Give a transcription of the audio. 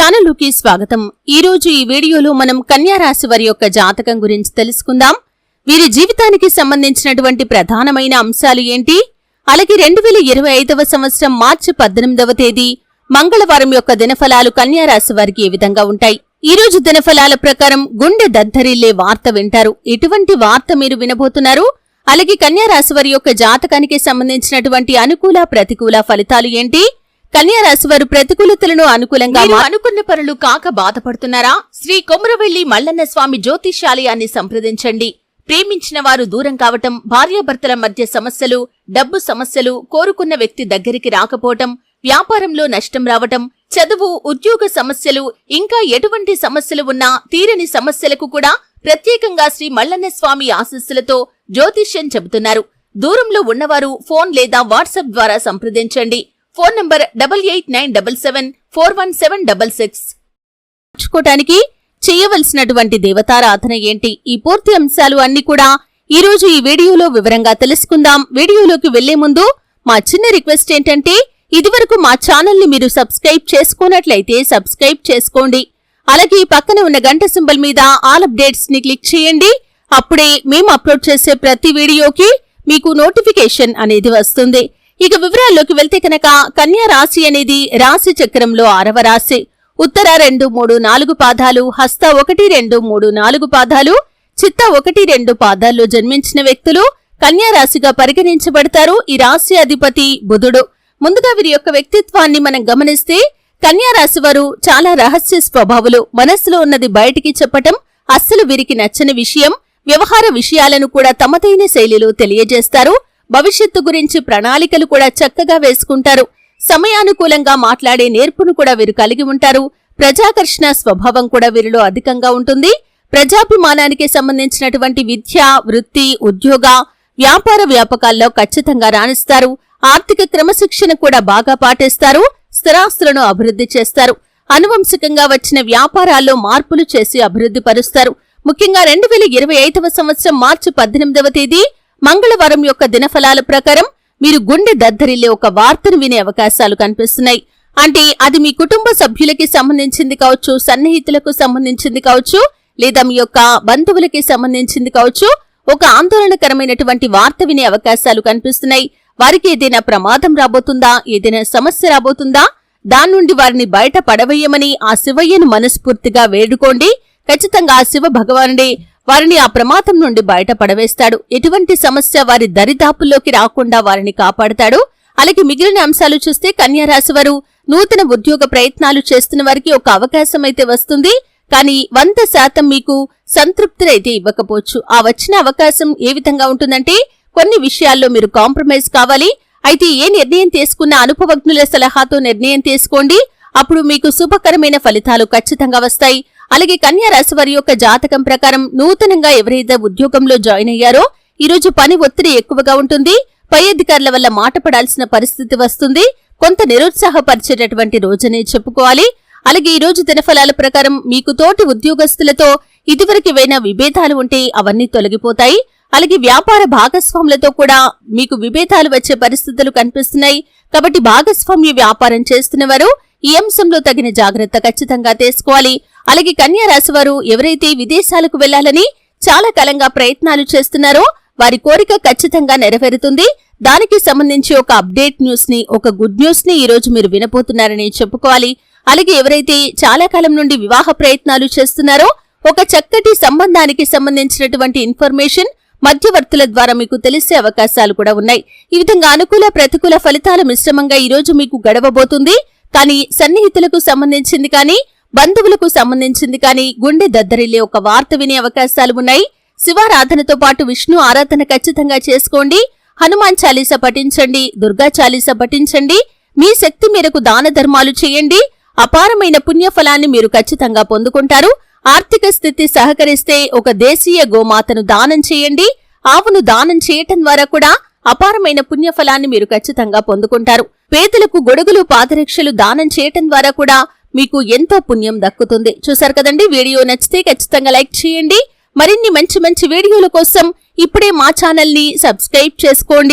ఛానలుకి స్వాగతం। ఈ రోజు ఈ వీడియోలో మనం కన్యా రాశి వారి యొక్క జాతకం గురించి తెలుసుకుందాం। వీరి జీవితానికి సంబంధించినటువంటి ప్రధానమైన అంశాలు ఏంటి? అలాగే 2025వ సంవత్సరం మార్చి 18వ తేదీ మంగళవారం యొక్క దినఫలాలు కన్యా రాశి వారికి ఏ విధంగా ఉంటాయి? ఈ రోజు దినఫలాల ప్రకారం గుండె దద్దరిల్లే వార్త వింటారు। ఎటువంటి వార్త మీరు వినబోతున్నారు? అలాగే కన్యా రాశి వారి యొక్క జాతకానికి సంబంధించినటువంటి అనుకూల ప్రతికూల ఫలితాలు ఏంటి? కన్యా రాశి వారు ప్రతికూలతలను అనుకూలంగా అనుకున్న పనులు కాక బాధపడుతున్నారా? శ్రీ కొమురవెల్లి మల్లన్న స్వామి జ్యోతిషాలయాన్ని సంప్రదించండి। ప్రేమించిన వారు దూరం కావటం, భార్యాభర్తల మధ్య సమస్యలు, డబ్బు సమస్యలు, కోరుకున్న వ్యక్తి దగ్గరికి రాకపోవటం, వ్యాపారంలో నష్టం రావటం, చదువు, ఉద్యోగ సమస్యలు, ఇంకా ఎటువంటి సమస్యలు ఉన్నా తీరని సమస్యలకు కూడా ప్రత్యేకంగా శ్రీ మల్లన్న స్వామి ఆశీస్సులతో జ్యోతిష్యం చెబుతున్నారు। దూరంలో ఉన్నవారు ఫోన్ లేదా వాట్సాప్ ద్వారా సంప్రదించండి। Phone number 8897741766। మార్చుకోవటానికి చేయవలసినటువంటి దేవతారాధన ఏంటి? ఈ పూర్తి అంశాలు అన్ని కూడా ఈ రోజు ఈ వీడియోలో వివరంగా తెలుసుకుందాం। వీడియోలోకి వెళ్లే ముందు మా చిన్న రిక్వెస్ట్ ఏంటంటే, ఇదివరకు మా ఛానల్ ని మీరు సబ్స్క్రైబ్ చేసుకున్నట్లయితే సబ్స్క్రైబ్ చేసుకోండి। అలాగే పక్కన ఉన్న గంట సింబల్ మీద ఆల్ అప్డేట్స్ ని క్లిక్ చేయండి। అప్పుడే మేము అప్లోడ్ చేసే ప్రతి వీడియోకి మీకు నోటిఫికేషన్ అనేది వస్తుంది। ఇక వివరాల్లోకి వెళ్తే కనుక కన్యా రాశి అనేది రాశి చక్రంలో 6వ రాశి। ఉత్తర 2, 3, 4 పాదాలు, హస్త 1, 2, 3, 4 పాదాలు, చిత్త 1, 2 పాదాల్లో జన్మించిన వ్యక్తులు కన్యా రాశిగా పరిగణించబడతారు। ఈ రాశి అధిపతి బుధుడు। ముందుగా వీరి యొక్క వ్యక్తిత్వాన్ని మనం గమనిస్తే కన్యా రాశి వారు చాలా రహస్య స్వభావులు। మనస్సులో ఉన్నది బయటికి చెప్పటం అస్సలు వీరికి నచ్చని విషయం। వ్యవహార విషయాలను కూడా తమదైన శైలిలో తెలియజేస్తారు। భవిష్యత్తు గురించి ప్రణాళికలు కూడా చక్కగా వేసుకుంటారు। సమయానుకూలంగా మాట్లాడే నేర్పును కూడా వీరు కలిగి ఉంటారు। ప్రజాకర్షణ స్వభావం కూడా వీరిలో అధికంగా ఉంటుంది। ప్రజాభిమానానికి సంబంధించినటువంటి విద్య, వృత్తి, ఉద్యోగ, వ్యాపార వ్యాపకాల్లో ఖచ్చితంగా రాణిస్తారు। ఆర్థిక క్రమశిక్షణ కూడా బాగా పాటిస్తారు। స్థిరాస్తులను అభివృద్ధి చేస్తారు। అనువంశికంగా వచ్చిన వ్యాపారాల్లో మార్పులు చేసి అభివృద్ధి పరుస్తారు। ముఖ్యంగా 2025వ సంవత్సరం మార్చి 18వ తేదీ మంగళవారం యొక్క దినఫలాల ప్రకారం మీరు గుండె దద్దరిల్లే ఒక వార్తను వినే అవకాశాలు కనిపిస్తున్నాయి। అంటే అది మీ కుటుంబ సభ్యులకి సంబంధించింది కావచ్చు, సన్నిహితులకు సంబంధించింది కావచ్చు, లేదా మీ యొక్క బంధువులకి సంబంధించింది కావచ్చు। ఒక ఆందోళనకరమైనటువంటి వార్త వినే అవకాశాలు కనిపిస్తున్నాయి। వారికి ఏదైనా ప్రమాదం రాబోతుందా? ఏదైనా సమస్య రాబోతుందా? దాని నుండి వారిని బయట పడవేయమని ఆ శివయ్యను మనస్ఫూర్తిగా వేడుకోండి। ఖచ్చితంగా ఆ శివ భగవానుడే వారిని ఆ ప్రమాదం నుండి బయట పడవేస్తాడు। ఎటువంటి సమస్య వారి దరిదాపుల్లోకి రాకుండా వారిని కాపాడతాడు। అలాగే మిగిలిన అంశాలు చూస్తే కన్యా రాశి వారు నూతన ఉద్యోగ ప్రయత్నాలు చేస్తున్న వారికి ఒక అవకాశం అయితే వస్తుంది, కానీ 100% మీకు సంతృప్తినైతే ఇవ్వకపోవచ్చు। ఆ వచ్చిన అవకాశం ఏ విధంగా ఉంటుందంటే, కొన్ని విషయాల్లో మీరు కాంప్రమైజ్ కావాలి। అయితే ఏ నిర్ణయం తీసుకున్న అనుభవజ్ఞుల సలహాతో నిర్ణయం తీసుకోండి, అప్పుడు మీకు శుభకరమైన ఫలితాలు ఖచ్చితంగా వస్తాయి। అలాగే కన్యా రాశి వారి యొక్క జాతకం ప్రకారం నూతనంగా ఎవరైతే ఉద్యోగంలో జాయిన్ అయ్యారో ఈ రోజు పని ఒత్తిడి ఎక్కువగా ఉంటుంది। పై అధికారుల వల్ల మాట పడాల్సిన పరిస్థితి వస్తుంది। కొంత నిరుత్సాహపరిచేటటువంటి రోజనే చెప్పుకోవాలి। అలాగే ఈ రోజు దినఫలాల ప్రకారం మీకు తోటి ఉద్యోగస్తులతో ఇదివరకు ఏవైనా విభేదాలు ఉంటే అవన్నీ తొలగిపోతాయి। అలాగే వ్యాపార భాగస్వాములతో కూడా మీకు విభేదాలు వచ్చే పరిస్థితులు కనిపిస్తున్నాయి। కాబట్టి భాగస్వామ్య వ్యాపారం చేస్తున్నవారు ఈ అంశంలో తగిన జాగ్రత్త ఖచ్చితంగా తీసుకోవాలి। అలాగే కన్యా రాశి వారు ఎవరైతే విదేశాలకు వెళ్లాలని చాలా కాలంగా ప్రయత్నాలు చేస్తున్నారో వారి కోరిక ఖచ్చితంగా నెరవేరుతుంది। దానికి సంబంధించి ఒక అప్డేట్ న్యూస్ ని, ఒక గుడ్ న్యూస్ ని ఈ రోజు మీరు వినబోతున్నారని చెప్పుకోవాలి। అలాగే ఎవరైతే చాలా కాలం నుండి వివాహ ప్రయత్నాలు చేస్తున్నారో ఒక చక్కటి సంబంధానికి సంబంధించినటువంటి ఇన్ఫర్మేషన్ మధ్యవర్తుల ద్వారా మీకు తెలిసే అవకాశాలు కూడా ఉన్నాయి। ఈ విధంగా అనుకూల ప్రతికూల ఫలితాల మిశ్రమంగా ఈ రోజు మీకు గడవబోతుంది। కానీ సన్నిహితులకు సంబంధించింది కానీ, బంధువులకు సంబంధించింది కానీ గుండె దద్దరిల్లే ఒక వార్త వినే అవకాశాలు ఉన్నాయి। శివారాధనతో పాటు విష్ణు ఆరాధన ఖచ్చితంగా చేసుకోండి। హనుమాన్ చాలీసా పఠించండి, దుర్గా చాలీసా పఠించండి। మీ శక్తి మేరకు దాన ధర్మాలు చేయండి। అపారమైన పుణ్యఫలాన్ని మీరు ఖచ్చితంగా పొందుకుంటారు। ఆర్థిక స్థితి సహకరిస్తే ఒక దేశీయ గోమాతను దానం చేయండి। ఆవును దానం చేయటం ద్వారా కూడా అపారమైన పుణ్యఫలాన్ని మీరు ఖచ్చితంగా పొందుకుంటారు। పేదలకు గొడుగులు, పాదరక్షలు దానం చేయటం ద్వారా కూడా మీకు ఎంతో పుణ్యం దక్కుతుంది। చూసారు కదండి, వీడియో నచ్చితే ఖచ్చితంగా లైక్ చేయండి। మరిన్ని మంచి వీడియోల కోసం ఇప్పుడే మా ఛానల్ ని సబ్స్క్రైబ్ చేసుకోండి।